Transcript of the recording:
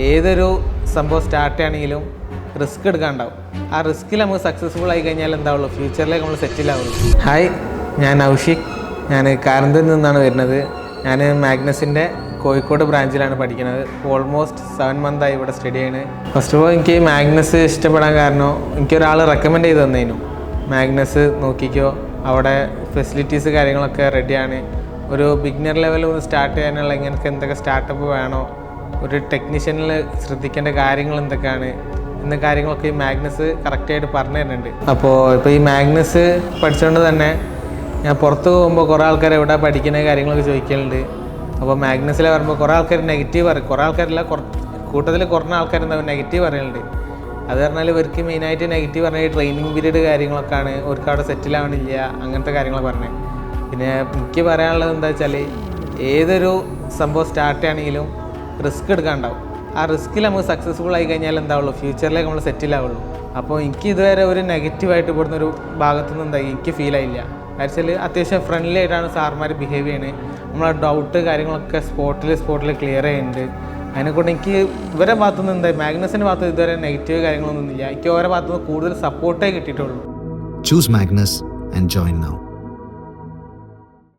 ഏതൊരു സംഭവം സ്റ്റാർട്ട് ചെയ്യണമെങ്കിലും റിസ്ക് എടുക്കാനുണ്ടാവും. ആ റിസ്കിൽ നമുക്ക് സക്സസ്ഫുൾ ആയി കഴിഞ്ഞാൽ എന്താവുള്ളൂ, ഫ്യൂച്ചറിലേക്ക് നമ്മൾ സെറ്റിലാവുള്ളൂ. ഹായ്, ഞാൻ നൗഷിക്. ഞാൻ കാരന്തൂരിൽ നിന്നാണ് വരുന്നത്. ഞാൻ മാഗ്നസിൻ്റെ കോഴിക്കോട് ബ്രാഞ്ചിലാണ് പഠിക്കുന്നത്. ഓൾമോസ്റ്റ് 7 മന്തായി ഇവിടെ സ്റ്റഡി ചെയ്യുന്നത്. ഫസ്റ്റ് ഓഫ് ഓൾ എനിക്ക് മാഗ്നസ് ഇഷ്ടപ്പെടാൻ കാരണം എനിക്കൊരാൾ റെക്കമെൻഡ് ചെയ്ത് തന്നേനു. മാഗ്നസ് നോക്കിക്കോ, അവിടെ ഫെസിലിറ്റീസ് കാര്യങ്ങളൊക്കെ റെഡിയാണ്. ഒരു ബിഗിനർ ലെവലിൽ ഒന്ന് സ്റ്റാർട്ട് ചെയ്യാനുള്ള ഇങ്ങനത്തെ എന്തൊക്കെ സ്റ്റാർട്ടപ്പ് വേണോ, ഒരു ടെക്നീഷ്യനിൽ ശ്രദ്ധിക്കേണ്ട കാര്യങ്ങൾ എന്തൊക്കെയാണ് എന്ന കാര്യങ്ങളൊക്കെ ഈ മാഗ്നസ് കറക്റ്റായിട്ട് പറഞ്ഞു തരുന്നുണ്ട്. അപ്പോൾ ഇപ്പോൾ ഈ മാഗ്നസ് പഠിച്ചുകൊണ്ട് തന്നെ ഞാൻ പുറത്ത് പോകുമ്പോൾ കുറേ ആൾക്കാർ എവിടെ പഠിക്കുന്ന കാര്യങ്ങളൊക്കെ ചോദിക്കലുണ്ട്. അപ്പോൾ മാഗ്നസിൽ പറയുമ്പോൾ കുറേ ആൾക്കാർ നെഗറ്റീവ് പറയും. കുറേ ആൾക്കാരില്ല, കൂട്ടത്തിൽ കുറഞ്ഞ ആൾക്കാർ എന്താ നെഗറ്റീവ് പറയുന്നുണ്ട്. അത് പറഞ്ഞാൽ ഇവർക്ക് മെയിനായിട്ട് നെഗറ്റീവ് പറഞ്ഞാൽ ട്രെയിനിങ് പീരീഡ് കാര്യങ്ങളൊക്കെയാണ്, അവർക്ക് അവിടെ സെറ്റിലാവണില്ല, അങ്ങനത്തെ കാര്യങ്ങളൊക്കെ പറഞ്ഞത്. പിന്നെ എനിക്ക് പറയാനുള്ളത് എന്താ വെച്ചാൽ ഏതൊരു സംഭവം സ്റ്റാർട്ട് ചെയ്യണമെങ്കിലും റിസ്ക് എടുക്കാനുണ്ടാവും. ആ റിസ്കിൽ നമുക്ക് സക്സസ്ഫുൾ ആയി കഴിഞ്ഞാൽ എന്താവുള്ളൂ, ഫ്യൂച്ചറിലേക്ക് നമ്മൾ സെറ്റിലാവുള്ളൂ. അപ്പോൾ എനിക്ക് ഇതുവരെ ഒരു നെഗറ്റീവായിട്ട് ഇവിടുന്ന് ഒരു ഭാഗത്തുനിന്ന് എന്തായി എനിക്ക് ഫീൽ ആയില്ല. ആക്ച്വലി അത്യാവശ്യം ഫ്രണ്ട്ലി ആയിട്ടാണ് സാർമാർ ബിഹേവ് ചെയ്യുന്നത്. നമ്മളെ ഡൗട്ട് കാര്യങ്ങളൊക്കെ സ്പോട്ടിൽ ക്ലിയർ ചെയ്യുന്നുണ്ട്. അതിനെക്കൊണ്ട് എനിക്ക് ഇവരെ ഭാഗത്തുനിന്ന് എന്തായി മാഗ്നസിൻ്റെ ഭാഗത്ത് ഇതുവരെ നെഗറ്റീവ് കാര്യങ്ങളൊന്നും ഇല്ല. എനിക്ക് ഓരോ ഭാഗത്തുനിന്ന് കൂടുതൽ സപ്പോർട്ടേ കിട്ടിയിട്ടുള്ളൂ. Choose Magnus and join now.